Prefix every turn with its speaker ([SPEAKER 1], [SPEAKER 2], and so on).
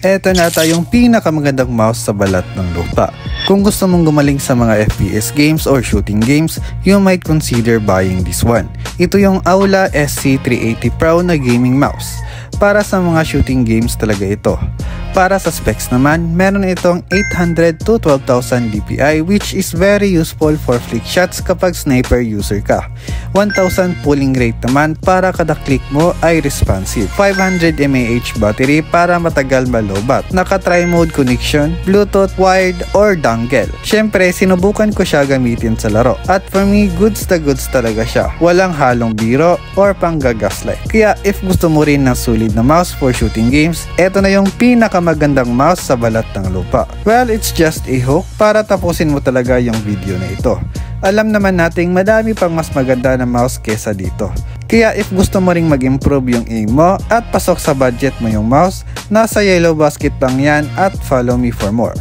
[SPEAKER 1] Eto na tayong pinakamagandang mouse sa balat ng lupa. Kung gusto mong gumaling sa mga FPS games or shooting games, you might consider buying this one. Ito yung Aula SC380 Pro na gaming mouse. Para sa mga shooting games talaga ito. Para sa specs naman, meron itong 800 to 12,000 dpi which is very useful for flick shots kapag sniper user ka. 1,000 pulling rate naman para kada click mo ay responsive. 500 mAh battery para matagal malobat. Naka tri-mode connection, Bluetooth, wired, or dongle. Syempre, sinubukan ko siya gamitin sa laro. At for me, goods na goods talaga siya. Walang halong biro or panggagaslight. Kaya if gusto mo rin ng solid na mouse for shooting games, eto na yung pinakamagandang mouse sa balat ng lupa. Well, it's just a hook para tapusin mo talaga yung video na ito. Alam naman nating madami pang mas maganda na mouse kesa dito. Kaya if gusto mo ring mag-improve yung aim mo at pasok sa budget mo yung mouse, nasa yellow basket lang yan at follow me for more.